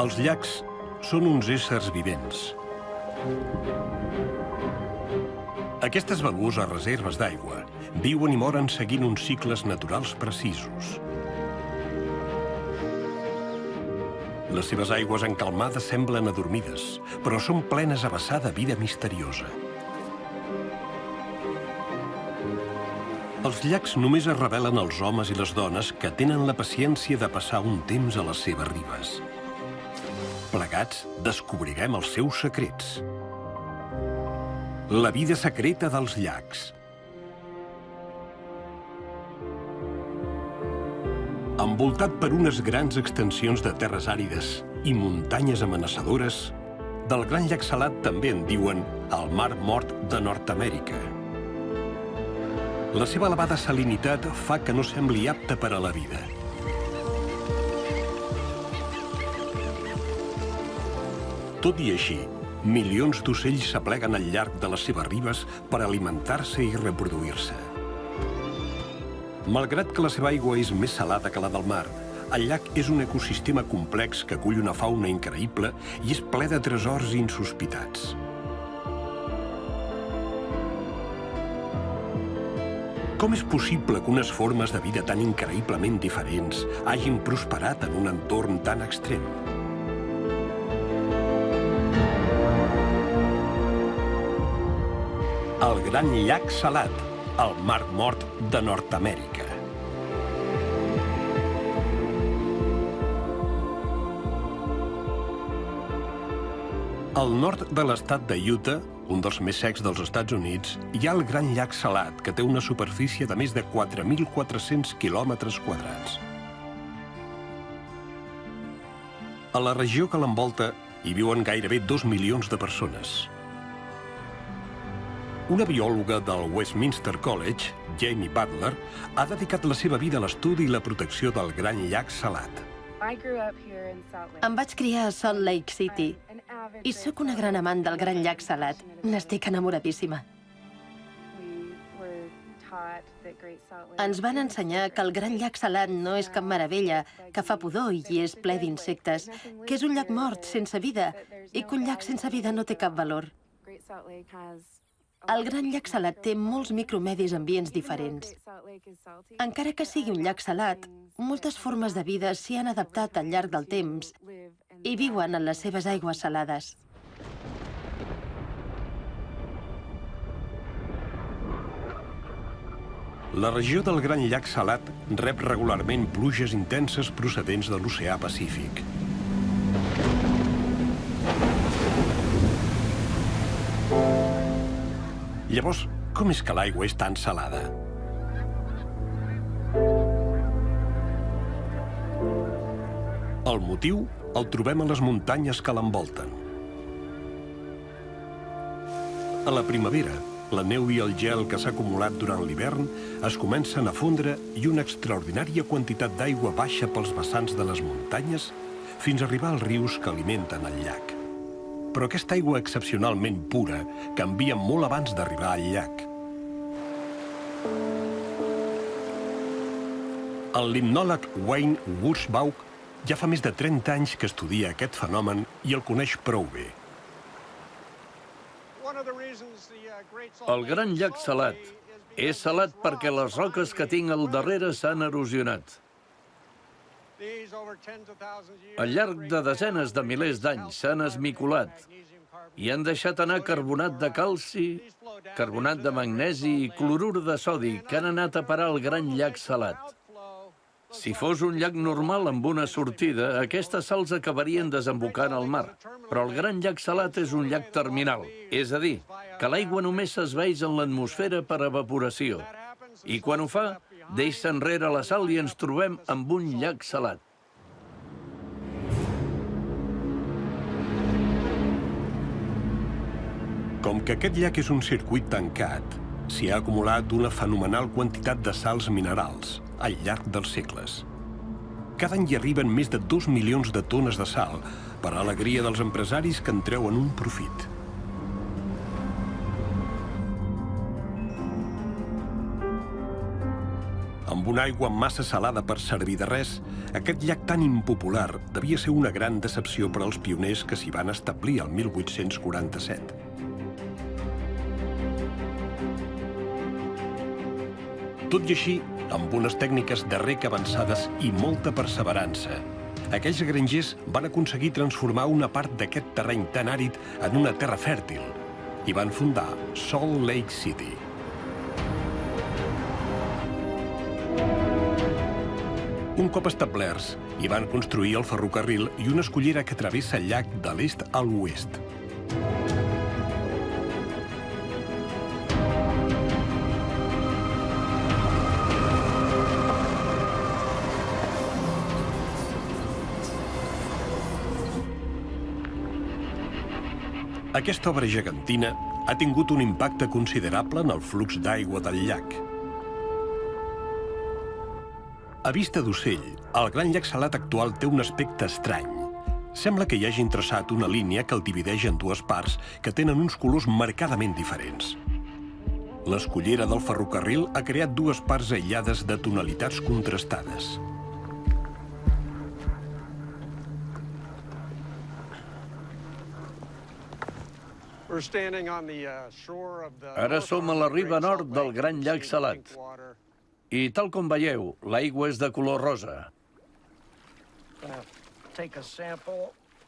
Els llacs són uns éssers vivents. Aquestes valuoses reserves d'aigua viuen i moren seguint uns cicles naturals precisos. Les seves aigües encalmades semblen adormides, però són plenes a vessar de vida misteriosa. Els llacs només es revelen als homes i les dones que tenen la paciència de passar un temps a les seves ribes. Plegats, descobrirem els seus secrets. La vida secreta dels llacs. Envoltat per unes grans extensions de terres àrides i muntanyes amenaçadores, del Gran Llac Salat també en diuen el Mar Mort de Nord-Amèrica. La seva elevada salinitat fa que no sembli apte per a la vida. Tot i així, milions d'ocells s'apleguen al llarg de les seves ribes per alimentar-se i reproduir-se. Malgrat que la seva aigua és més salada que la del mar, el llac és un ecosistema complex que acull una fauna increïble i és ple de tresors insospitats. Com és possible que unes formes de vida tan increïblement diferents hagin prosperat en un entorn tan extrem? El Gran Llac Salat, el Mar Mort de Nord-Amèrica. Al nord de l'estat de Utah, un dels més secs dels Estats Units, hi ha el Gran Llac Salat, que té una superfície de més de 4.400 quilòmetres quadrats. A la regió que l'envolta hi viuen gairebé 2 milions de persones. Una biòloga del Westminster College, Jamie Butler, ha dedicat la seva vida a l'estudi i la protecció del Gran Llac Salat. Em vaig criar a Salt Lake City i sóc una gran amant del Gran Llac Salat. N'estic enamoradíssima. Ens van ensenyar que el Gran Llac Salat no és cap meravella, que fa pudor i és ple d'insectes, que és un llac mort sense vida i que un llac sense vida no té cap valor. El Gran Llac Salat té molts micromedis ambients diferents. Encara que sigui un llac salat, moltes formes de vida s'hi han adaptat al llarg del temps i viuen en les seves aigües salades. La regió del Gran Llac Salat rep regularment pluges intenses procedents de l'oceà Pacífic. Llavors, com és que l'aigua és tan salada? El motiu el trobem a les muntanyes que l'envolten. A la primavera, la neu i el gel que s'ha acumulat durant l'hivern es comencen a fondre i una extraordinària quantitat d'aigua baixa pels vessants de les muntanyes fins a arribar als rius que alimenten el llac. Però aquesta aigua excepcionalment pura canvia molt abans d'arribar al llac. El limnòleg Wayne Wurzbach ja fa més de 30 anys que estudia aquest fenomen i el coneix prou bé. El Gran Llac Salat és salat perquè les roques que tinc al darrere s'han erosionat. Al llarg de desenes de milers d'anys s'han esmicolat i han deixat anar carbonat de calci, carbonat de magnesi i clorur de sodi que han anat a parar al Gran Llac Salat. Si fos un llac normal amb una sortida, aquestes sals acabarien desembocant al mar. Però el Gran Llac Salat és un llac terminal, és a dir, que l'aigua només s'esvaeix en l'atmosfera per evaporació. I quan ho fa, deixa enrere la sal i ens trobem amb un llac salat. Com que aquest llac és un circuit tancat, s'hi ha acumulat una fenomenal quantitat de sals minerals al llarg dels segles. Cada any hi arriben més de 2 milions de tones de sal per a l'alegria dels empresaris que en treuen un profit. Amb Amb una aigua massa salada per servir de res, aquest llac tan impopular devia ser una gran decepció per als pioners que s'hi van establir el 1847. Tot i així, amb unes tècniques de rec avançades i molta perseverança, aquells grangers van aconseguir transformar una part d'aquest terreny tan àrid en una terra fèrtil i van fundar Salt Lake City. Un cop establerts, hi van construir el ferrocarril i una escullera que travessa el llac de l'est a l'oest. Aquesta obra gegantina ha tingut un impacte considerable en el flux d'aigua del llac. A vista d'ocell, el gran llac salat actual té un aspecte estrany. Sembla que hi hagin traçat una línia que el divideix en dues parts que tenen uns colors marcadament diferents. L'escullera del ferrocarril ha creat dues parts aïllades de tonalitats contrastades. Ara som a la riba nord del gran llac salat. I tal com veieu, l'aigua és de color rosa.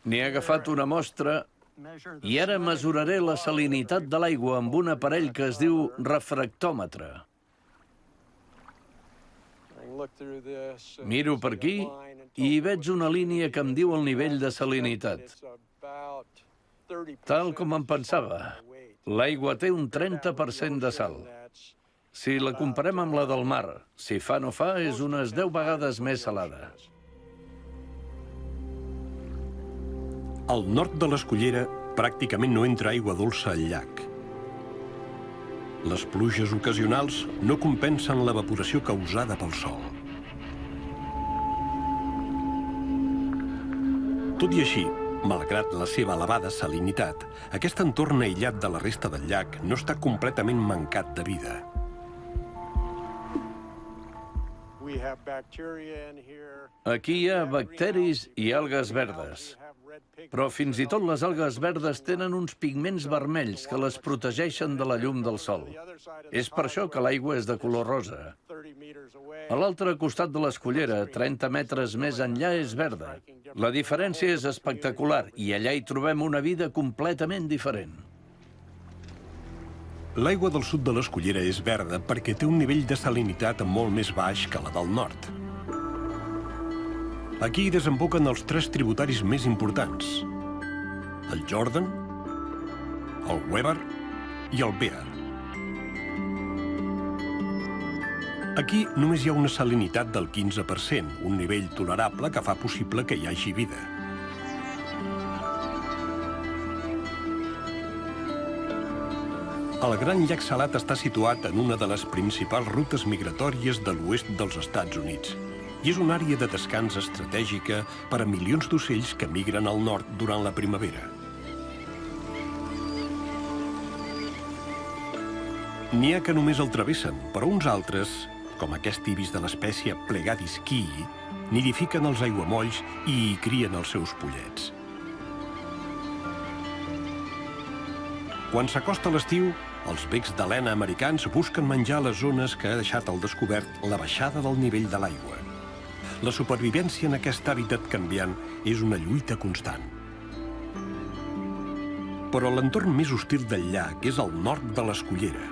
N'he agafat una mostra i ara mesuraré la salinitat de l'aigua amb un aparell que es diu refractòmetre. Miro per aquí i veig una línia que em diu el nivell de salinitat. Tal com em pensava, l'aigua té un 30% de sal. Si la comparem amb la del mar, si fa no fa, és unes 10 vegades més salada. Al nord de l'escullera, pràcticament no entra aigua dolça al llac. Les pluges ocasionals no compensen l'evaporació causada pel sol. Tot i així, malgrat la seva elevada salinitat, aquest entorn aïllat de la resta del llac no està completament mancat de vida. Aquí hi ha bacteris i algues verdes. Però fins i tot les algues verdes tenen uns pigments vermells que les protegeixen de la llum del sol. És per això que l'aigua és de color rosa. A l'altre costat de l'escullera, 30 metres més enllà, és verda. La diferència és espectacular i allà hi trobem una vida completament diferent. L'aigua del sud de l'escullera és verda perquè té un nivell de salinitat molt més baix que la del nord. Aquí hi desemboquen els 3 tributaris més importants: el Jordan, el Weber i el Bear. Aquí només hi ha una salinitat del 15%, un nivell tolerable que fa possible que hi hagi vida. El Gran Llac Salat està situat en una de les principals rutes migratòries de l'oest dels Estats Units i és una àrea de descans estratègica per a milions d'ocells que migren al nord durant la primavera. N'hi ha que només el travessen, però uns altres, com aquest ibis de l'espècie Plegades kii, nidifiquen els aiguamolls i hi crien els seus pollets. Quan s'acosta l'estiu, els becs de lena americans busquen menjar a les zones que ha deixat al descobert la baixada del nivell de l'aigua. La supervivència en aquest hàbitat canviant és una lluita constant. Però l'entorn més hostil del llac és al nord de l'escullera.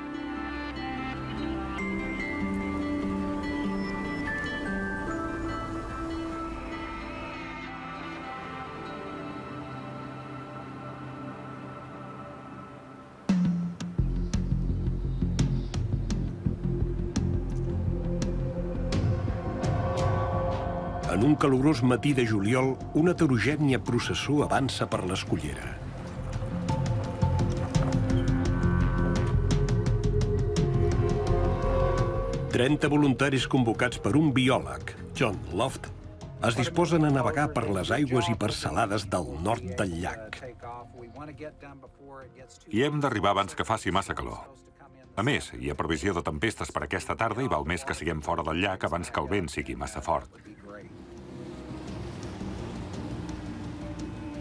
En un calorós matí de juliol, una heterogènia processó avança per l'escullera. Trenta voluntaris convocats per un biòleg, John Loft, es disposen a navegar per les aigües hipersalades del nord del llac. I hem d'arribar abans que faci massa calor. A més, hi ha previsió de tempestes per aquesta tarda i val més que siguem fora del llac abans que el vent sigui massa fort.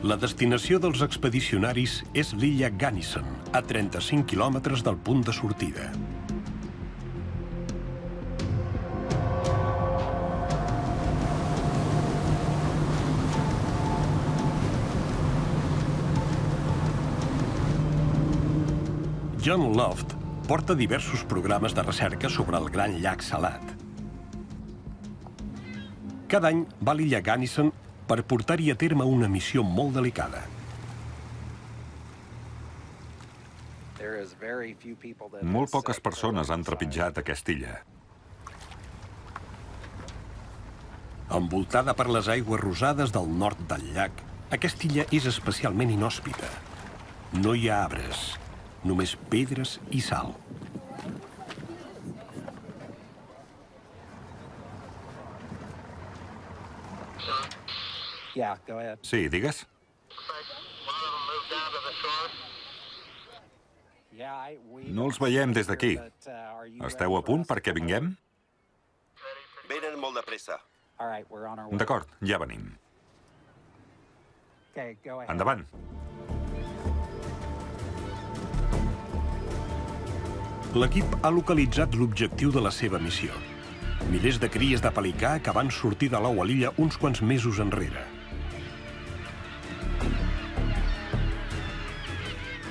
La destinació dels expedicionaris és l'illa Gunnison, a 35 quilòmetres del punt de sortida. John Loft porta diversos programes de recerca sobre el Gran Llac Salat. Cada any va a l'illa Gunnison per portar-hi a terme una missió molt delicada. Molt poques persones han trepitjat aquesta illa. Envoltada per les aigües rosades del nord del llac, aquesta illa és especialment inhòspita. No hi ha arbres, només pedres i sal. Sí, digues. No els veiem des d'aquí. Esteu a punt perquè vinguem? Venen molt de pressa. D'acord, ja venim. Endavant. L'equip ha localitzat l'objectiu de la seva missió. Milers de cries de pelicà que van sortir de l'ou a l'illa uns quants mesos enrere.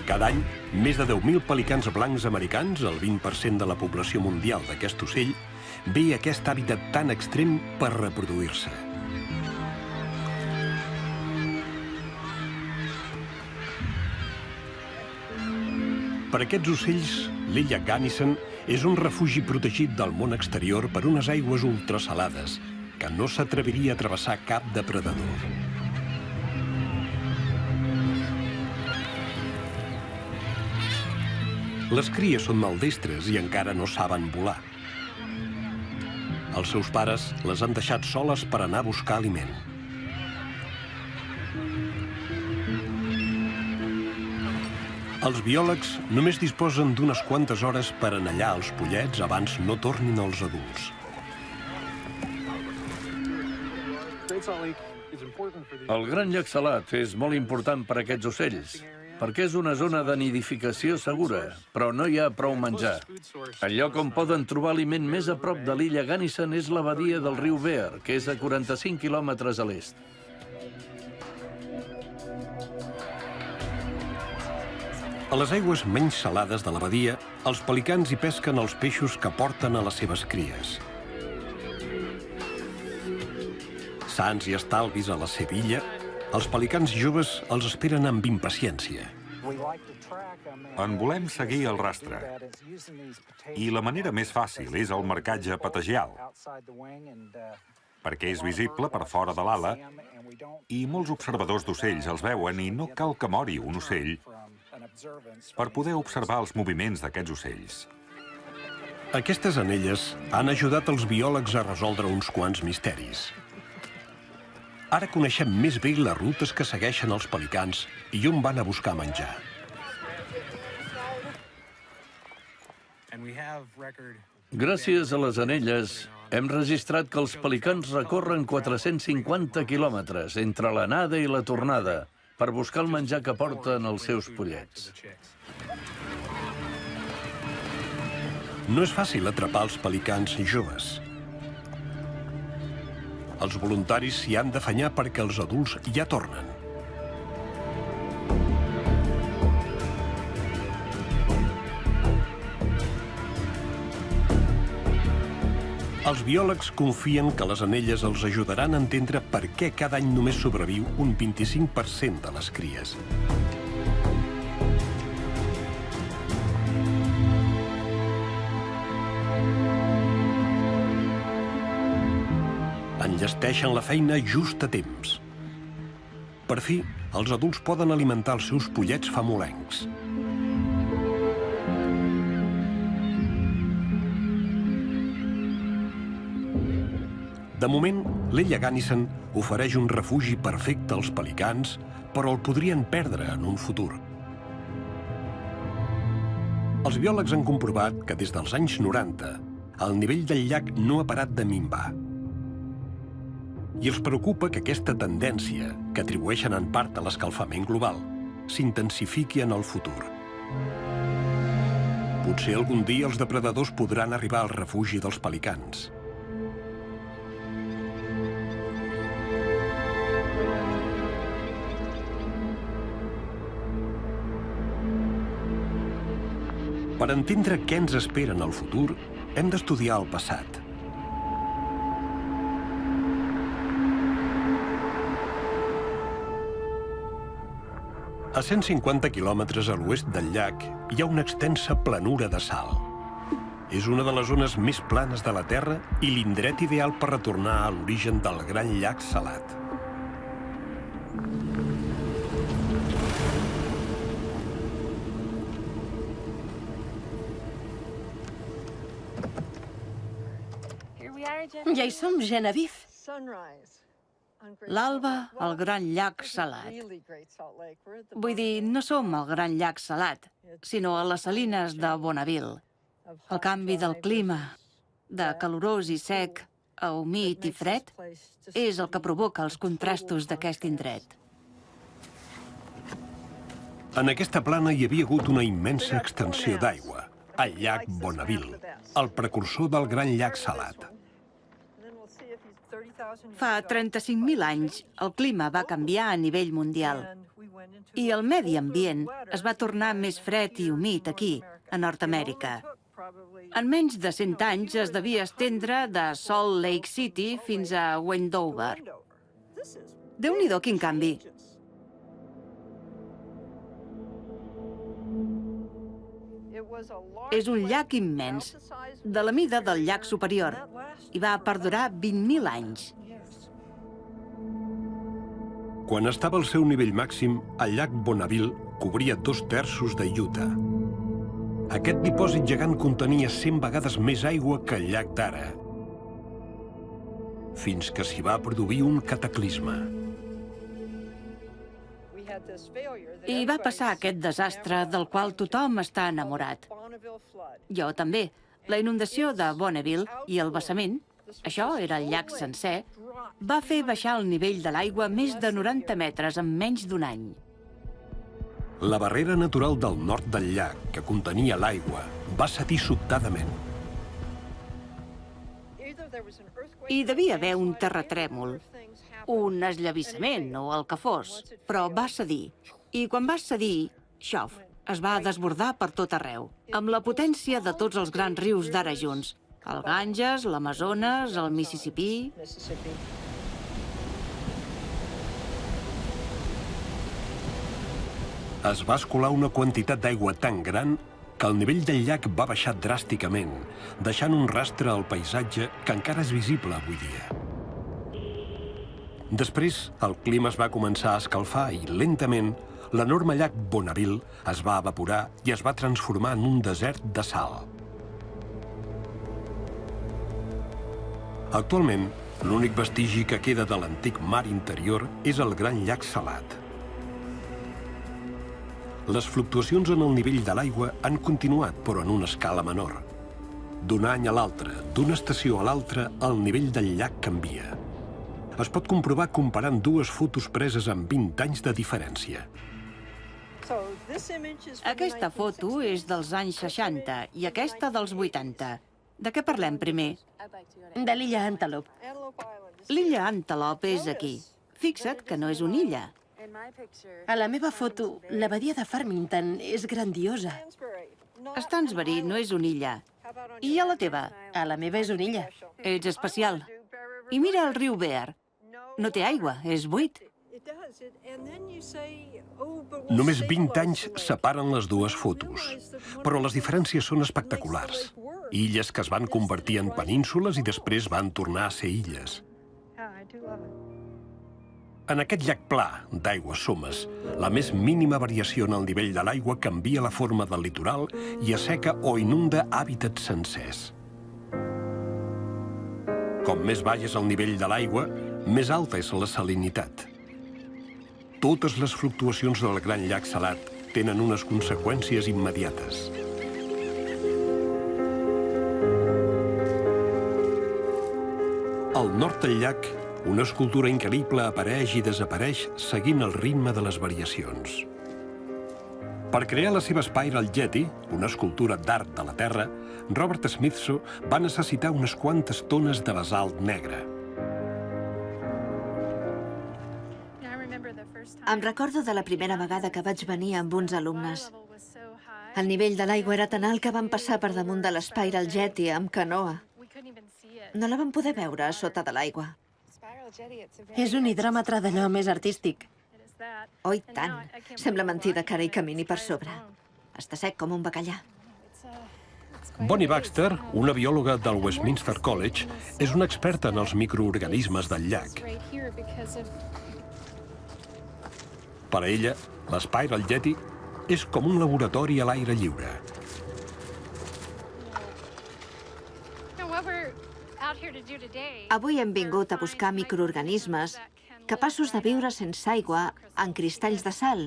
Cada any, més de 10.000 pelicans blancs americans, el 20% de la població mundial d'aquest ocell, ve a aquest hàbitat tan extrem per reproduir-se. Per aquests ocells, l'illa Gunnison és un refugi protegit del món exterior per unes aigües ultrasalades que no s'atreviria a travessar cap depredador. Les cries són maldestres i encara no saben volar. Els seus pares les han deixat soles per anar a buscar aliment. Els biòlegs només disposen d'unes quantes hores per anellar els pollets abans no tornin els adults. El Gran Llac Salat és molt important per a aquests ocells, perquè és una zona de nidificació segura, però no hi ha prou menjar. El lloc on poden trobar aliment més a prop de l'illa Gunnison és la badia del riu Bear, que és a 45 quilòmetres a l'est. A les aigües menys salades de la badia, els pelicans hi pesquen els peixos que porten a les seves cries. Sans i estalvis a la seva illa, els pelicans joves els esperen amb impaciència. En volem seguir el rastre. I la manera més fàcil és el marcatge patagial, perquè és visible per fora de l'ala i molts observadors d'ocells els veuen i no cal que mori un ocell per poder observar els moviments d'aquests ocells. Aquestes anelles han ajudat els biòlegs a resoldre uns quants misteris. Ara coneixem més bé les rutes que segueixen els pelicans i on van a buscar menjar. Gràcies a les anelles, hem registrat que els pelicans recorren 450 quilòmetres entre l'anada i la tornada per buscar el menjar que porten els seus pollets. No és fàcil atrapar els pelicans joves. Els voluntaris s'hi han d'afanyar perquè els adults ja tornen. Els biòlegs confien que les anelles els ajudaran a entendre per què cada any només sobreviu un 25% de les cries. Enllesteixen la feina just a temps. Per fi, els adults poden alimentar els seus pollets famolencs. De moment, l'illa Gunnison ofereix un refugi perfecte als pelicans, però el podrien perdre en un futur. Els biòlegs han comprovat que des dels anys 90 el nivell del llac no ha parat de minvar. I els preocupa que aquesta tendència, que atribueixen en part a l'escalfament global, s'intensifiqui en el futur. Potser algun dia els depredadors podran arribar al refugi dels pelicans. Per entendre què ens espera en el futur, hem d'estudiar el passat. A 150 quilòmetres a l'oest del llac hi ha una extensa planura de sal. És una de les zones més planes de la Terra i l'indret ideal per retornar a l'origen del gran llac salat. Ja hi som, Genevieve. L'Alba, el gran llac salat. Vull dir, no som al gran llac salat, sinó a les salines de Bonneville. El canvi del clima, de calorós i sec a humit i fred, és el que provoca els contrastos d'aquest indret. En aquesta plana hi havia hagut una immensa extensió d'aigua, el llac Bonneville, el precursor del gran llac salat. Fa 35.000 anys, el clima va canviar a nivell mundial i el medi ambient es va tornar més fred i humit aquí, a Nord-Amèrica. En menys de 100 anys es devia estendre de Salt Lake City fins a Wendover. Déu-n'hi-do, quin canvi! És un llac immens, de la mida del llac superior, i va perdurar 20.000 anys. Quan estava al seu nivell màxim, el llac Bonneville cobria 2/3 de Utah. Aquest dipòsit gegant contenia 100 vegades més aigua que el llac d'ara, fins que s'hi va produir un cataclisme. I va passar aquest desastre del qual tothom està enamorat. Jo també. La inundació de Bonneville i el vessament, això era el llac sencer, va fer baixar el nivell de l'aigua més de 90 metres en menys d'un any. La barrera natural del nord del llac, que contenia l'aigua, va cedir sobtadament. Hi devia haver un terratrèmol, un esllavissament o el que fos, però va cedir. I quan va cedir, xof, es va desbordar per tot arreu, amb la potència de tots els grans rius d'ara junts. El Ganges, l'Amazones, el Mississipí... Es va escolar una quantitat d'aigua tan gran que el nivell del llac va baixar dràsticament, deixant un rastre al paisatge que encara és visible avui dia. Després, el clima es va començar a escalfar i, lentament, l'enorme llac Bonneville es va evaporar i es va transformar en un desert de sal. Actualment, l'únic vestigi que queda de l'antic mar interior és el gran llac salat. Les fluctuacions en el nivell de l'aigua han continuat, però en una escala menor. D'un any a l'altre, d'una estació a l'altra, el nivell del llac canvia. Es pot comprovar comparant dues fotos preses amb 20 anys de diferència. Aquesta foto és dels anys 60 i aquesta dels 80. De què parlem primer? De l'illa Antelope. L'illa Antelope és aquí. Fixa't que no és una illa. A la meva foto, la badia de Farmington és grandiosa. Stansbury no és una illa. I a la teva? A la meva és una illa. Ets especial. I mira el riu Bear. No té aigua, és buit. Només 20 anys separen les dues fotos, però les diferències són espectaculars. Illes que es van convertir en penínsules i després van tornar a ser illes. En aquest llac pla, d'aigües somes, la més mínima variació en el nivell de l'aigua canvia la forma del litoral i asseca o inunda hàbitats sencers. Com més baix és el nivell de l'aigua, més alta és la salinitat. Totes les fluctuacions del gran llac salat tenen unes conseqüències immediates. Al nord del llac, una escultura increïble apareix i desapareix seguint el ritme de les variacions. Per crear la seva Spiral Jetty, una escultura d'art de la Terra, Robert Smithson va necessitar unes quantes tones de basalt negre. Em recordo de la primera vegada que vaig venir amb uns alumnes. El nivell de l'aigua era tan alt que vam passar per damunt de l'Spiral Jetty amb canoa. No la vam poder veure a sota de l'aigua. És un hidròmetre d'allò més artístic. Oh, i tant. Sembla mentida que ara hi camini per sobre. Està sec com un bacallà. Bonnie Baxter, una biòloga del Westminster College, és una experta en els microorganismes del llac. Per a ella, l'Spiral Jetty és com un laboratori a l'aire lliure. Avui hem vingut a buscar microorganismes capaços de viure sense aigua en cristalls de sal,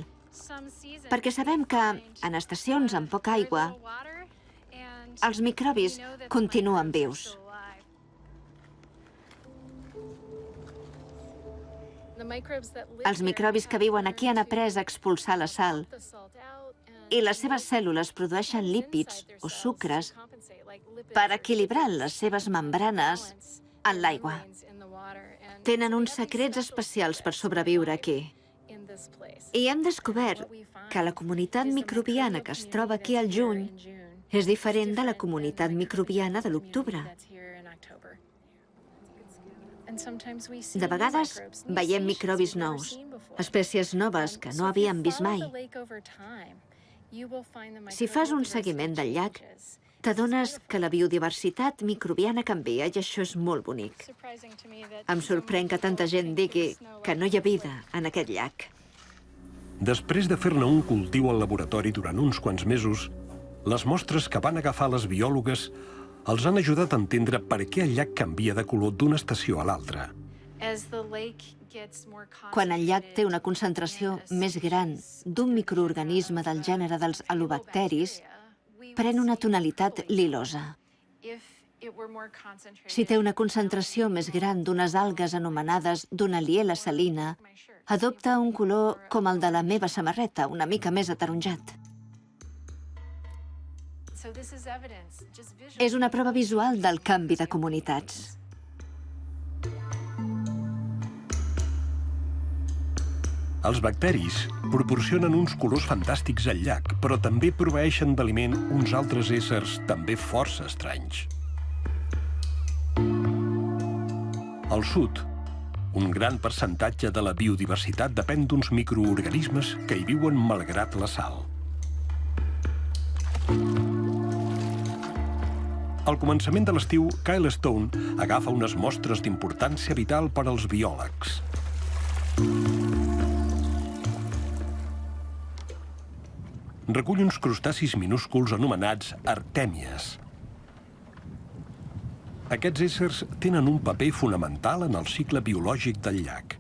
perquè sabem que en estacions amb poca aigua els microbis continuen vius. Els microbis que viuen aquí han après a expulsar la sal i les seves cèl·lules produeixen lípids o sucres per equilibrar les seves membranes en l'aigua. Tenen uns secrets especials per sobreviure aquí. I hem descobert que la comunitat microbiana que es troba aquí al juny és diferent de la comunitat microbiana de l'octubre. De vegades veiem microbis nous, espècies noves que no havíem vist mai. Si fas un seguiment del llac, t'adones que la biodiversitat microbiana canvia i això és molt bonic. Em sorprèn que tanta gent digui que no hi ha vida en aquest llac. Després de fer-ne un cultiu al laboratori durant uns quants mesos, les mostres que van agafar les biòlogues els han ajudat a entendre per què el llac canvia de color d'una estació a l'altra. Quan el llac té una concentració més gran d'un microorganisme del gènere dels halobacteris, pren una tonalitat lilosa. Si té una concentració més gran d'unes algues anomenades Dunaliella salina, adopta un color com el de la meva samarreta, una mica més ataronjat. És una prova visual del canvi de comunitats. Els bacteris proporcionen uns colors fantàstics al llac, però també proveeixen d'aliment uns altres éssers també força estranys. Al sud, un gran percentatge de la biodiversitat depèn d'uns microorganismes que hi viuen malgrat la sal. Al començament de l'estiu, Kyle Stone agafa unes mostres d'importància vital per als biòlegs. Recull uns crustacis minúsculs anomenats artèmies. Aquests éssers tenen un paper fonamental en el cicle biològic del llac.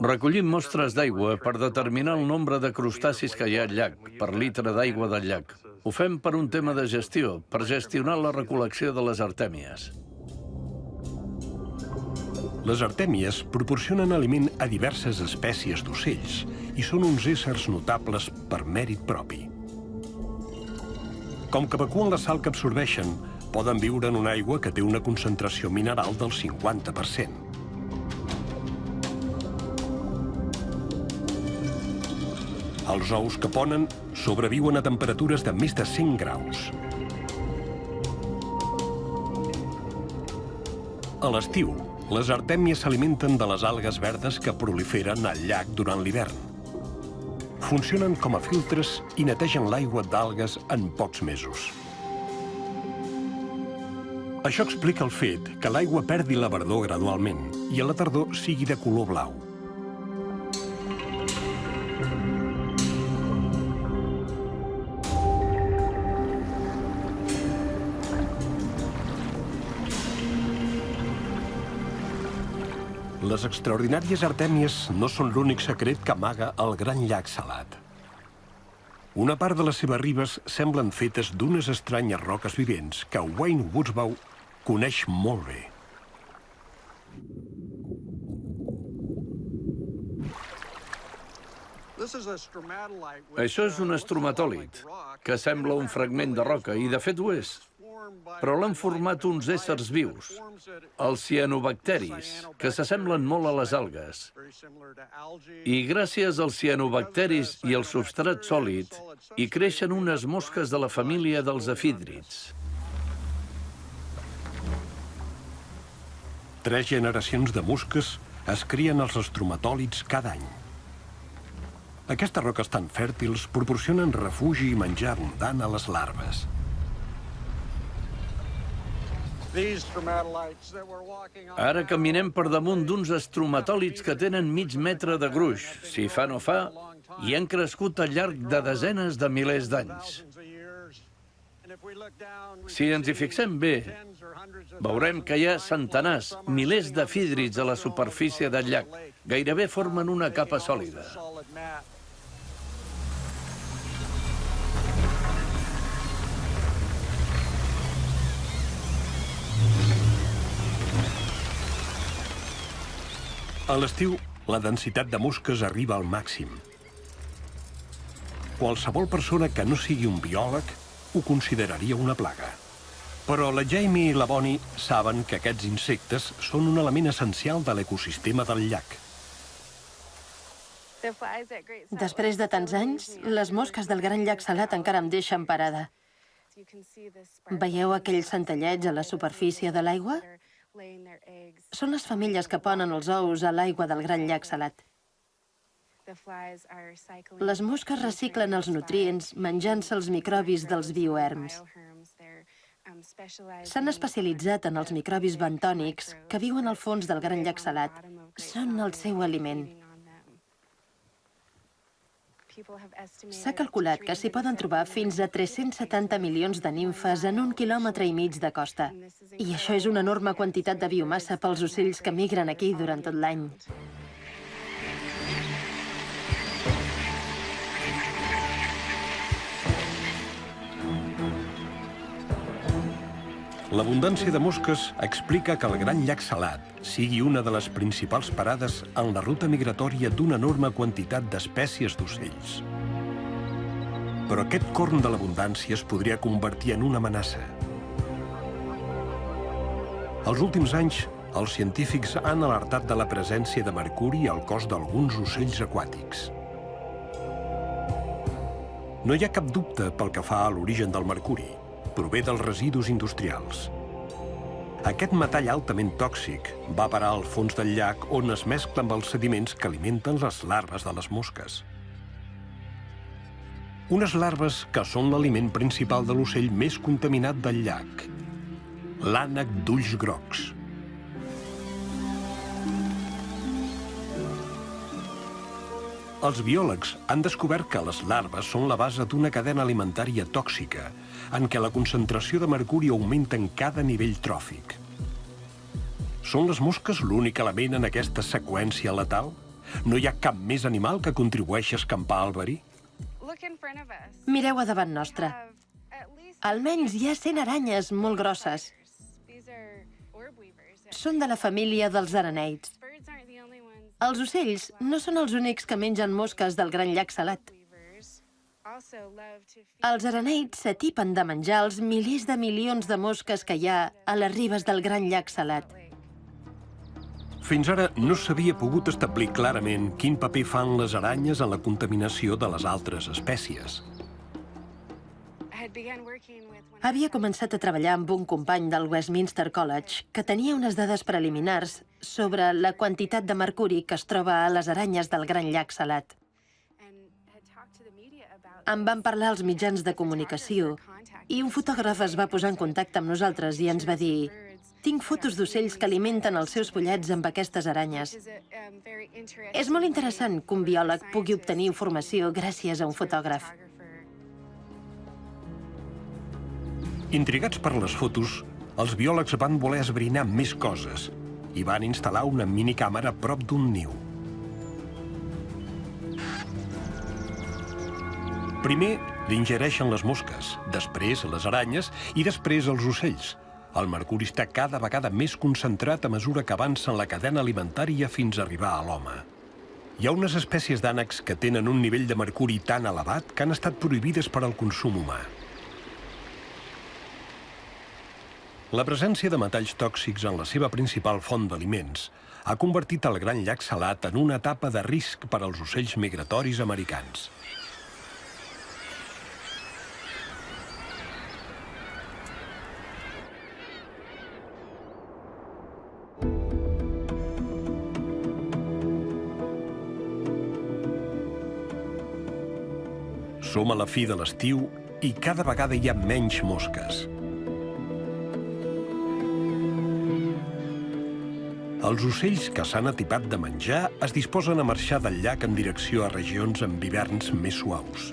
Recollim mostres d'aigua per determinar el nombre de crustacis que hi ha al llac, per litre d'aigua del llac. Ho fem per un tema de gestió, per gestionar la recol·lecció de les artèmies. Les artèmies proporcionen aliment a diverses espècies d'ocells i són uns éssers notables per mèrit propi. Com que evacuen la sal que absorbeixen, poden viure en una aigua que té una concentració mineral del 50%. Els ous que ponen sobreviuen a temperatures de més de 100 graus. A l'estiu, les artèmies s'alimenten de les algues verdes que proliferen al llac durant l'hivern. Funcionen com a filtres i netegen l'aigua d'algues en pocs mesos. Això explica el fet que l'aigua perdi la verdor gradualment i a la tardor sigui de color blau. Les extraordinàries artèmies no són l'únic secret que amaga el gran llac salat. Una part de les seves ribes semblen fetes d'unes estranyes roques vivents que Wayne Woodsbaugh coneix molt bé. Això és un estromatòlit, que sembla un fragment de roca, i de fet ho és. Però l'han format uns éssers vius, els cianobacteris, que s'assemblen molt a les algues. I gràcies als cianobacteris i al substrat sòlid, hi creixen unes mosques de la família dels efídrids. 3 generacions de mosques es crien als estromatòlits cada any. Aquestes roques tan fèrtils proporcionen refugi i menjar abundant a les larves. Ara caminem per damunt d'uns estromatòlits que tenen mig metre de gruix, si fa no fa, i han crescut al llarg de desenes de milers d'anys. Si ens hi fixem bé, veurem que hi ha centenars, milers d'efídrids a la superfície del llac. Gairebé formen una capa sòlida. A l'estiu, la densitat de mosques arriba al màxim. Qualsevol persona que no sigui un biòleg ho consideraria una plaga. Però la Jamie i la Bonnie saben que aquests insectes són un element essencial de l'ecosistema del llac. Després de tants anys, les mosques del Gran Llac Salat encara em deixen parada. Veieu aquell centelleig a la superfície de l'aigua? Són les femelles que ponen els ous a l'aigua del Gran Llac Salat. Les mosques reciclen els nutrients menjant-se els microbis dels bioerms. S'han especialitzat en els microbis bentònics que viuen al fons del Gran Llac Salat. Són el seu aliment. S'ha calculat que s'hi poden trobar fins a 370 milions de nimfes en 1,5 quilòmetres de costa. I això és una enorme quantitat de biomassa pels ocells que migren aquí durant tot l'any. L'abundància de mosques explica que el Gran Llac Salat sigui una de les principals parades en la ruta migratòria d'una enorme quantitat d'espècies d'ocells. Però aquest corn de l'abundància es podria convertir en una amenaça. Els últims anys, els científics han alertat de la presència de mercuri al cos d'alguns ocells aquàtics. No hi ha cap dubte pel que fa a l'origen del mercuri. Prové dels residus industrials. Aquest metall altament tòxic va parar al fons del llac on es mescla amb els sediments que alimenten les larves de les mosques. Unes larves que són l'aliment principal de l'ocell més contaminat del llac, l'ànec d'ulls grocs. Els biòlegs han descobert que les larves són la base d'una cadena alimentària tòxica, en què la concentració de mercuri augmenta en cada nivell tròfic. Són les mosques l'únic element en aquesta seqüència letal? No hi ha cap més animal que contribueixi a escampar el verí? Mireu a davant nostre. Almenys hi ha 100 aranyes molt grosses. Són de la família dels araneids. Els ocells no són els únics que mengen mosques del Gran Llac Salat. Els araneids s'atipen de menjar els milers de milions de mosques que hi ha a les ribes del Gran Llac Salat. Fins ara no s'havia pogut establir clarament quin paper fan les aranyes en la contaminació de les altres espècies. Havia començat a treballar amb un company del Westminster College que tenia unes dades preliminars sobre la quantitat de mercuri que es troba a les aranyes del Gran Llac Salat. En van parlar als mitjans de comunicació i un fotògraf es va posar en contacte amb nosaltres i ens va dir: «Tinc fotos d'ocells que alimenten els seus pollets amb aquestes aranyes. És molt interessant que un biòleg pugui obtenir informació gràcies a un fotògraf». Intrigats per les fotos, els biòlegs van voler esbrinar més coses i van instal·lar una minicàmera a prop d'un niu. Primer l'ingereixen les mosques, després les aranyes i després els ocells. El mercuri està cada vegada més concentrat a mesura que avança en la cadena alimentària fins a arribar a l'home. Hi ha unes espècies d'ànecs que tenen un nivell de mercuri tan elevat que han estat prohibides per al consum humà. La presència de metalls tòxics en la seva principal font d'aliments ha convertit el Gran Llac Salat en una etapa de risc per als ocells migratoris americans. Som a la fi de l'estiu i cada vegada hi ha menys mosques. Els ocells que s'han atipat de menjar es disposen a marxar del llac en direcció a regions amb hiverns més suaus.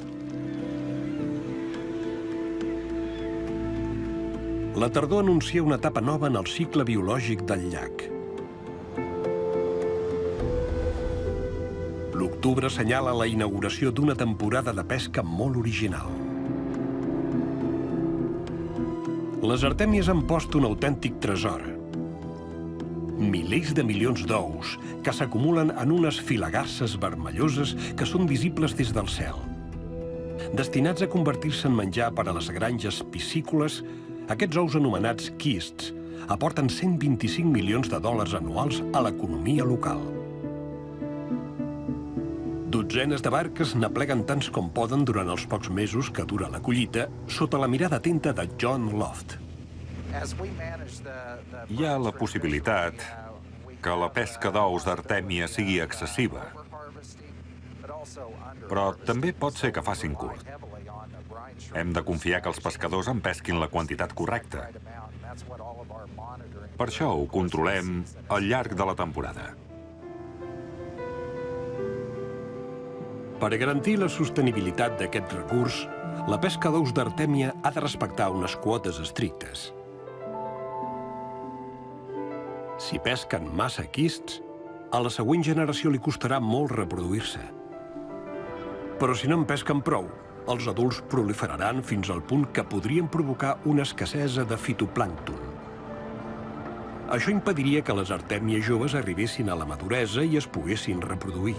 La tardor anuncia una etapa nova en el cicle biològic del llac. L'octubre assenyala la inauguració d'una temporada de pesca molt original. Les artèmies han post un autèntic tresor. Milers de milions d'ous que s'acumulen en unes filagarses vermelloses que són visibles des del cel. Destinats a convertir-se en menjar per a les granges piscícoles, aquests ous anomenats quists aporten 125 milions de dòlars anuals a l'economia local. Dotzenes de barques n'apleguen tants com poden durant els pocs mesos que dura la collita, sota la mirada atenta de John Loft. Hi ha la possibilitat que la pesca d'ous d'artèmia sigui excessiva, però també pot ser que facin curt. Hem de confiar que els pescadors en pesquin la quantitat correcta. Per això ho controlem al llarg de la temporada. Per garantir la sostenibilitat d'aquest recurs, la pesca d'ous d'artèmia ha de respectar unes quotes estrictes. Si pesquen massa quists, a la següent generació li costarà molt reproduir-se. Però si no en pesquen prou, els adults proliferaran fins al punt que podrien provocar una escassesa de fitoplàncton. Això impediria que les artèmies joves arribessin a la maduresa i es poguessin reproduir.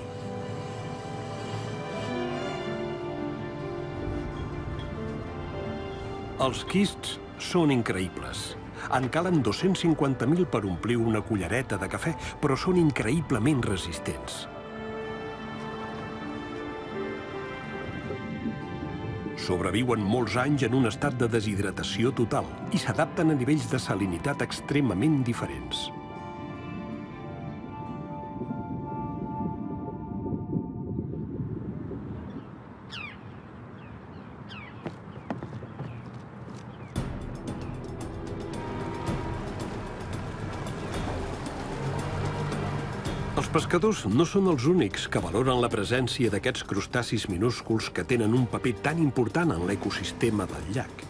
Els quists són increïbles. En calen 250.000 per omplir una cullereta de cafè, però són increïblement resistents. Sobreviuen molts anys en un estat de deshidratació total i s'adapten a nivells de salinitat extremament diferents. Els pescadors no són els únics que valoren la presència d'aquests crustacis minúsculs que tenen un paper tan important en l'ecosistema del llac.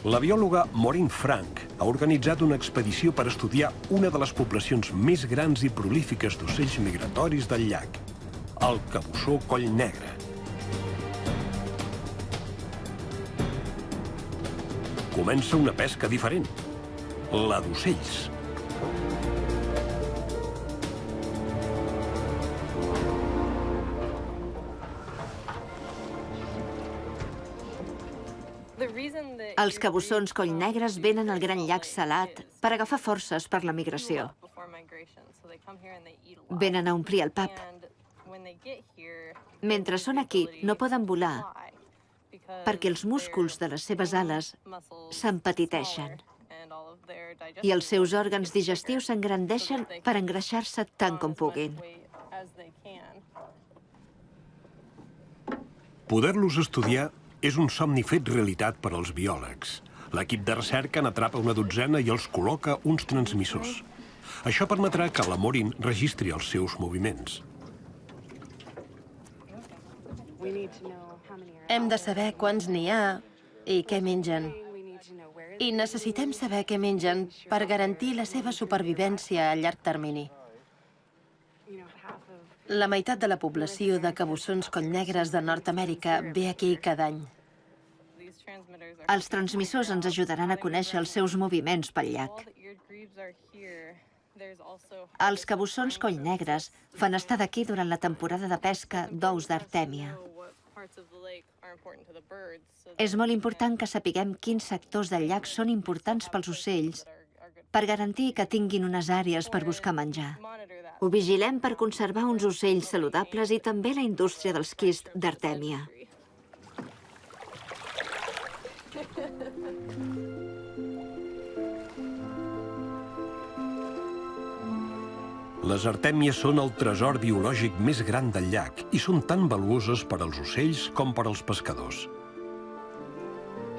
La biòloga Maureen Frank ha organitzat una expedició per estudiar una de les poblacions més grans i prolífiques d'ocells migratoris del llac, el cabussó coll negre. Comença una pesca diferent, la d'ocells. Els cabussons coll negres venen al Gran Llac Salat per agafar forces per la migració. Venen a omplir el pap. Mentre són aquí, no poden volar perquè els músculs de les seves ales s'empetiteixen i els seus òrgans digestius s'engrandeixen per engreixar-se tant com puguin. Poder-los estudiar és un somni fet realitat per als biòlegs. L'equip de recerca n'atrapa una dotzena i els col·loca uns transmissors. Això permetrà que la Maureen registri els seus moviments. Hem de saber quants n'hi ha i què mengen. I necessitem saber què mengen per garantir la seva supervivència a llarg termini. La meitat de la població de cabussons collnegres de Nord-Amèrica ve aquí cada any. Els transmissors ens ajudaran a conèixer els seus moviments pel llac. Els cabussons collnegres fan estar d'aquí durant la temporada de pesca d'ous d'artèmia. És molt important que sapiguem quins sectors del llac són importants pels ocells per garantir que tinguin unes àrees per buscar menjar. Ho vigilem per conservar uns ocells saludables i també la indústria dels quists d'artèmia. Les artèmies són el tresor biològic més gran del llac i són tan valuoses per als ocells com per als pescadors.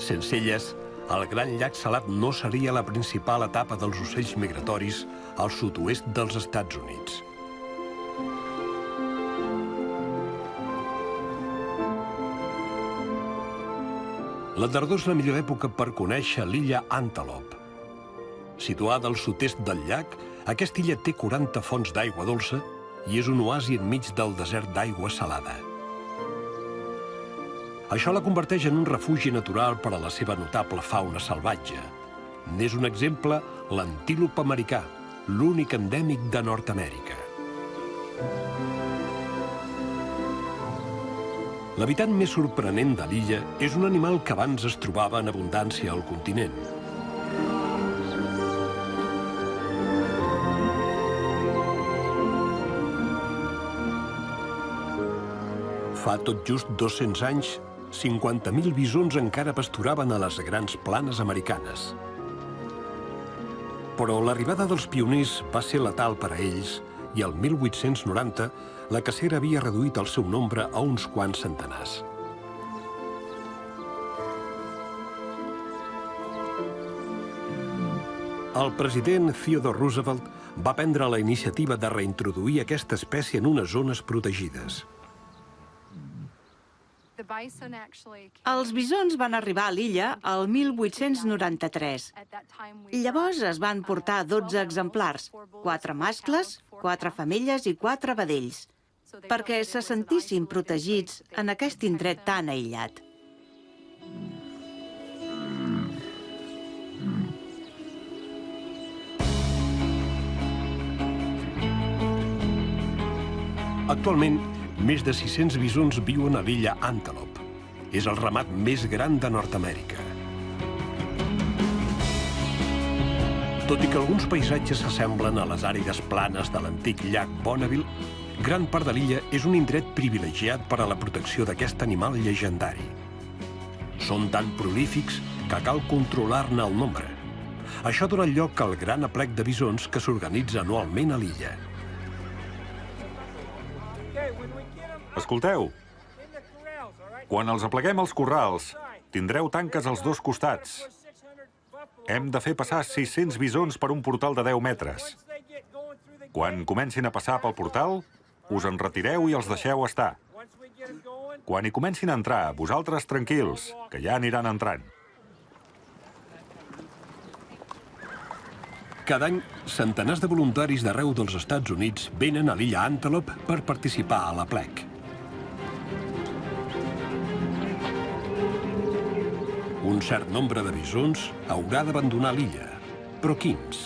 Sense elles, el Gran Llac Salat no seria la principal etapa dels ocells migratoris al sud-oest dels Estats Units. La tardor és la millor època per conèixer l'illa Antelope. Situada al sud-est del llac, aquesta illa té 40 fonts d'aigua dolça i és un oasi enmig del desert d'aigua salada. Això la converteix en un refugi natural per a la seva notable fauna salvatge. N'és un exemple l'antílop americà, l'únic endèmic de Nord-amèrica. L'habitant més sorprenent de l'illa és un animal que abans es trobava en abundància al continent. Fa tot just 200 anys, 50.000 bisons encara pasturaven a les grans planes americanes. Però l'arribada dels pioners va ser letal per a ells i el 1890 la cacera havia reduït el seu nombre a uns quants centenars. El president Theodore Roosevelt va prendre la iniciativa de reintroduir aquesta espècie en unes zones protegides. Els bisons van arribar a l'illa el 1893. Llavors es van portar 12 exemplars, 4 mascles, 4 femelles i 4 vedells, perquè se sentissin protegits en aquest indret tan aïllat. Actualment, més de 600 bisons viuen a l'illa Antelope. És el ramat més gran de Nord-amèrica. Tot i que alguns paisatges s'assemblen a les àrides planes de l'antic llac Bonneville, gran part de l'illa és un indret privilegiat per a la protecció d'aquest animal llegendari. Són tan prolífics que cal controlar-ne el nombre. Això dona lloc al gran aplec de bisons que s'organitza anualment a l'illa. Escolteu, quan els apleguem als corrals, tindreu tanques als dos costats. Hem de fer passar 600 bisons per un portal de 10 metres. Quan comencin a passar pel portal, us en retireu i els deixeu estar. Quan hi comencin a entrar, vosaltres tranquils, que ja aniran entrant. Cada any, centenars de voluntaris d'arreu dels Estats Units venen a l'illa Antelope per participar a l'aplec. Un cert nombre de bisons haurà d'abandonar l'illa. Però quins?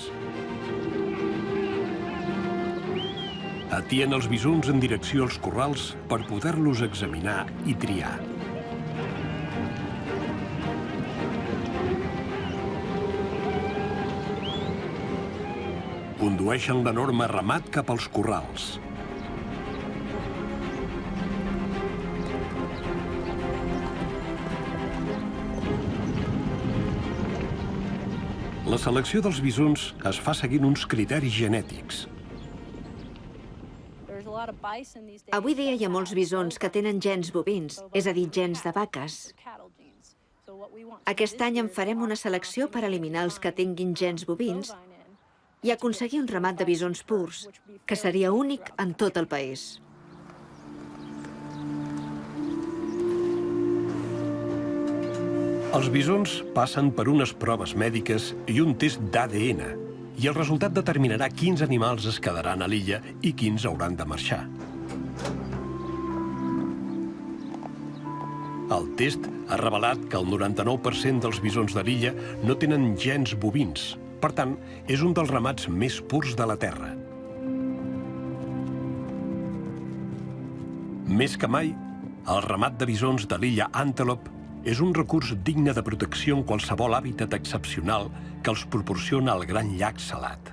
Atien els bisons en direcció als corrals per poder-los examinar i triar. Condueixen l'enorme ramat cap als corrals. La selecció dels bisons es fa seguint uns criteris genètics. Avui dia hi ha molts bisons que tenen gens bovins, és a dir, gens de vaques. Aquest any en farem una selecció per eliminar els que tinguin gens bovins i aconseguir un ramat de bisons purs, que seria únic en tot el país. Els bisons passen per unes proves mèdiques i un test d'ADN, i el resultat determinarà quins animals es quedaran a l'illa i quins hauran de marxar. El test ha revelat que el 99% dels bisons de l'illa no tenen gens bovins, Per tant, és un dels ramats més purs de la Terra. Més que mai, el ramat de bisons de l'illa Antelope és un recurs digne de protecció en qualsevol hàbitat excepcional que els proporciona el Gran Llac Salat.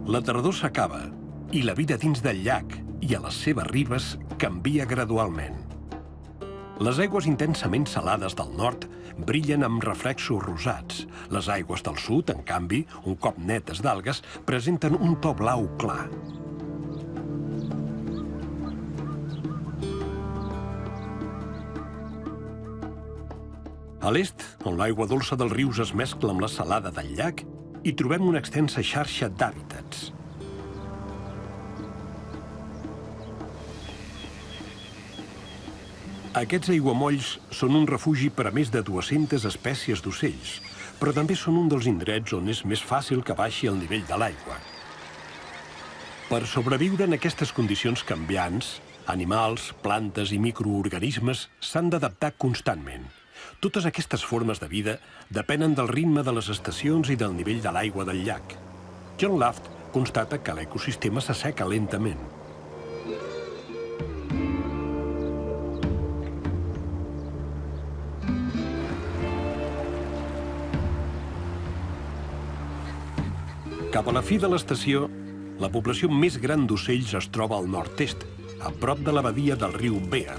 La tardor s'acaba i la vida dins del llac i a les seves ribes canvia gradualment. Les aigües intensament salades del nord brillen amb reflexos rosats. Les aigües del sud, en canvi, un cop netes d'algues, presenten un to blau clar. A l'est, on l'aigua dolça dels rius es mescla amb la salada del llac, hi trobem una extensa xarxa d'hàbitats. Aquests aiguamolls són un refugi per a més de 200 espècies d'ocells, però també són un dels indrets on és més fàcil que baixi el nivell de l'aigua. Per sobreviure en aquestes condicions canviants, animals, plantes i microorganismes s'han d'adaptar constantment. Totes aquestes formes de vida depenen del ritme de les estacions i del nivell de l'aigua del llac. John Luft constata que l'ecosistema s'asseca lentament. Cap a la fi de l'estació, la població més gran d'ocells es troba al nord-est, a prop de la badia del riu Bear,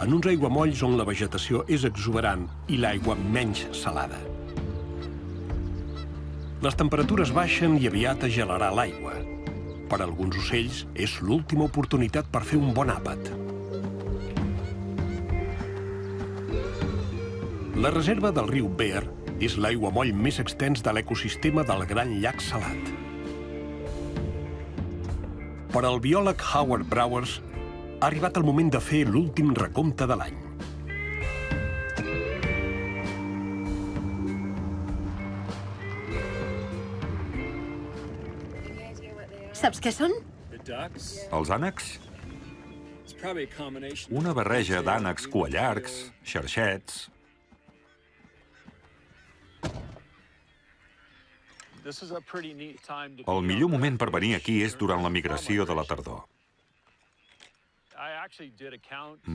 en uns aiguamolls on la vegetació és exuberant i l'aigua menys salada. Les temperatures baixen i aviat es gelarà l'aigua. Per a alguns ocells és l'última oportunitat per fer un bon àpat. La reserva del riu Bear és l'aiguamoll més extens de l'ecosistema del Gran Llac Salat. Per al biòleg Howard Browers, ha arribat el moment de fer l'últim recompte de l'any. Saps què són? Els ànecs? Una barreja d'ànecs cuallargs, xarxets... El millor moment per venir aquí és durant la migració de la tardor.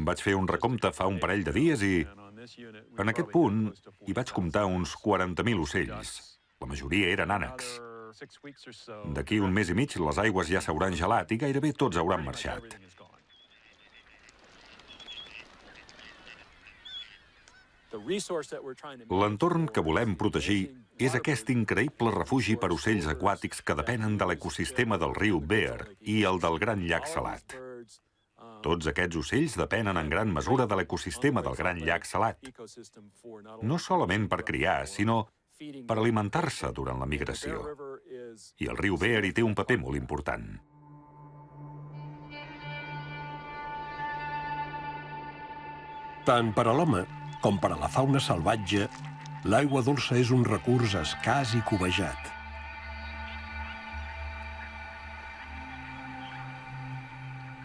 Vaig fer un recompte fa un parell de dies i, en aquest punt, hi vaig comptar uns 40.000 ocells. La majoria eren ànecs. D'aquí un mes i mig les aigües ja s'hauran gelat i gairebé tots hauran marxat. L'entorn que volem protegir és aquest increïble refugi per ocells aquàtics que depenen de l'ecosistema del riu Bear i el del Gran Llac Salat. Tots aquests ocells depenen en gran mesura de l'ecosistema del Gran Llac Salat. No solament per criar, sinó per alimentar-se durant la migració. I el riu Bear hi té un paper molt important. Tant per a l'home com per a la fauna salvatge, l'aigua dolça és un recurs escàs i cobejat.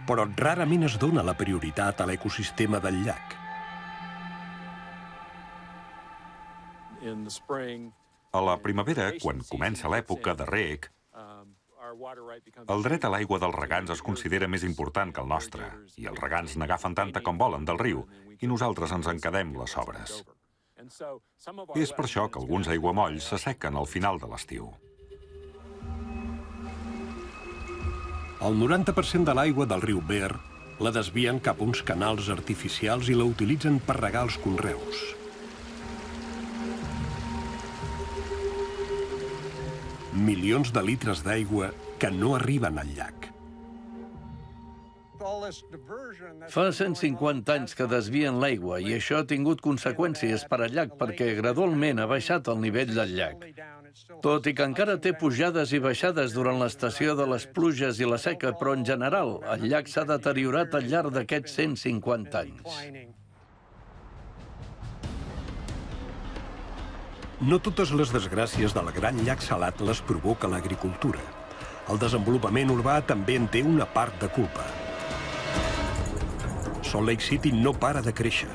Però rarament es dona la prioritat a l'ecosistema del llac. A la primavera, quan comença l'època de reg, el dret a l'aigua dels regants es considera més important que el nostre, i els regants n'agafen tanta com volen del riu, i nosaltres ens en quedem les sobres. És per això que alguns aiguamolls s'assequen al final de l'estiu. El 90% de l'aigua del riu Bear la desvien cap a uns canals artificials i la utilitzen per regar els conreus. Milions de litres d'aigua que no arriben al llac. Fa 150 anys que desvien l'aigua i això ha tingut conseqüències per al llac perquè gradualment ha baixat el nivell del llac. Tot i que encara té pujades i baixades durant l'estació de les pluges i la seca, però en general el llac s'ha deteriorat al llarg d'aquests 150 anys. No totes les desgràcies del Gran Llac Salat les provoca l'agricultura. El desenvolupament urbà també en té una part de culpa. Salt Lake City no para de créixer.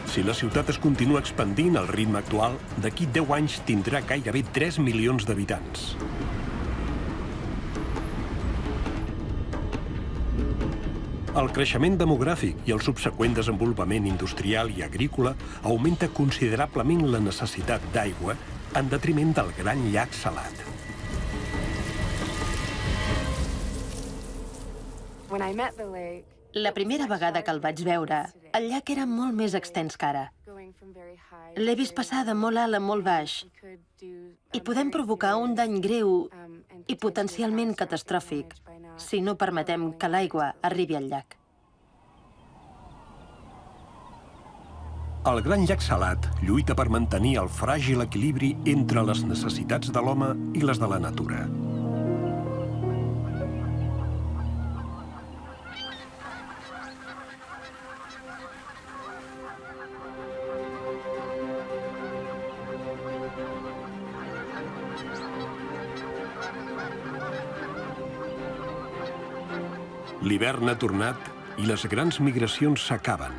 Si la ciutat es continua expandint al ritme actual, d'aquí 10 anys tindrà gairebé 3 milions d'habitants. El creixement demogràfic i el subseqüent desenvolupament industrial i agrícola augmenta considerablement la necessitat d'aigua en detriment del gran llac salat. La primera vegada que el vaig veure, el llac era molt més extens que ara. L'he vist passar de molt alt a molt baix i podem provocar un dany greu i potencialment catastròfic si no permetem que l'aigua arribi al llac. El gran llac salat lluita per mantenir el fràgil equilibri entre les necessitats de l'home i les de la natura. L'hivern ha tornat i les grans migracions s'acaben.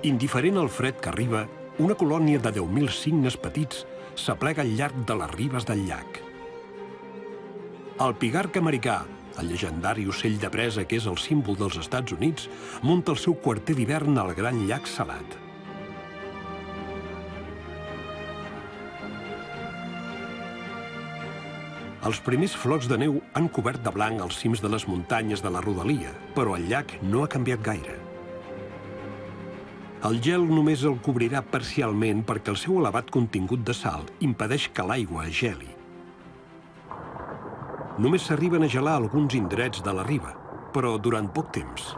Indiferent al fred que arriba, una colònia de 10.000 cignes petits s'aplega al llarg de les ribes del llac. El pigarg americà, el llegendari ocell de presa que és el símbol dels Estats Units, munta el seu quarter d'hivern al gran llac salat. Els primers flocs de neu han cobert de blanc els cims de les muntanyes de la rodalia, però el llac no ha canviat gaire. El gel només el cobrirà parcialment perquè el seu elevat contingut de sal impedeix que l'aigua es geli. Només s'arriben a gelar alguns indrets de la riba, però durant poc temps.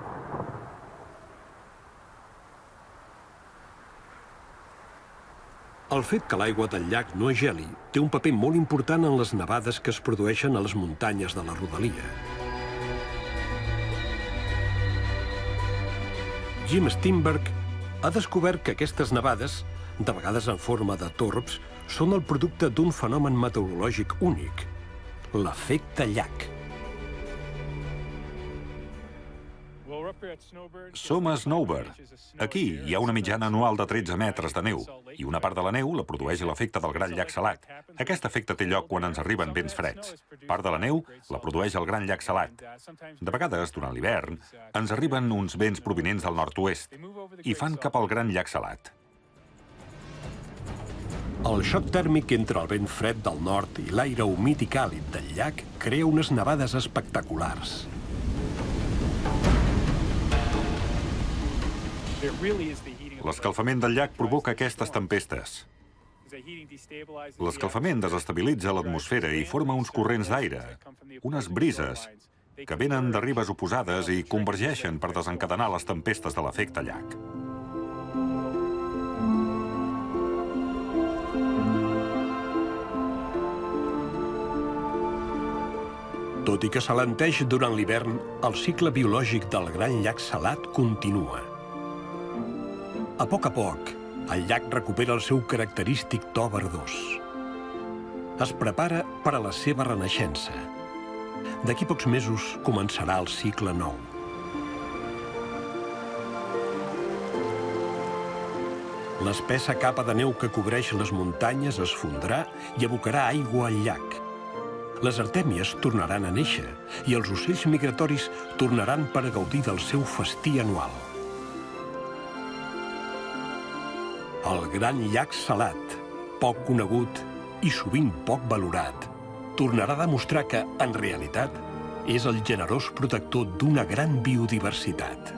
El fet que l'aigua del llac no es geli té un paper molt important en les nevades que es produeixen a les muntanyes de la rodalia. Jim Steinberg ha descobert que aquestes nevades, de vegades en forma de torbs, són el producte d'un fenomen meteorològic únic, l'efecte llac. Som a Snowbird. Aquí hi ha una mitjana anual de 13 metres de neu, i una part de la neu la produeix l'efecte del gran llac salat. Aquest efecte té lloc quan ens arriben vents freds. Part de la neu la produeix el gran llac salat. De vegades, durant l'hivern, ens arriben uns vents provinents del nord-oest i fan cap al gran llac salat. El xoc tèrmic entre el vent fred del nord i l'aire humit i càlid del llac crea unes nevades espectaculars. L'escalfament del llac provoca aquestes tempestes. L'escalfament desestabilitza l'atmosfera i forma uns corrents d'aire, unes brises, que venen de ribes oposades i convergeixen per desencadenar les tempestes de l'efecte llac. Tot i que s'alenteix durant l'hivern, el cicle biològic del gran llac salat continua. A poc, el llac recupera el seu característic to verdós. Es prepara per a la seva renaixença. D'aquí pocs mesos començarà el cicle nou. L'espessa capa de neu que cobreix les muntanyes es fondrà i abocarà aigua al llac. Les artèmies tornaran a néixer i els ocells migratoris tornaran per gaudir del seu festí anual. El gran llac salat, poc conegut i sovint poc valorat, tornarà a demostrar que, en realitat, és el generós protector d'una gran biodiversitat.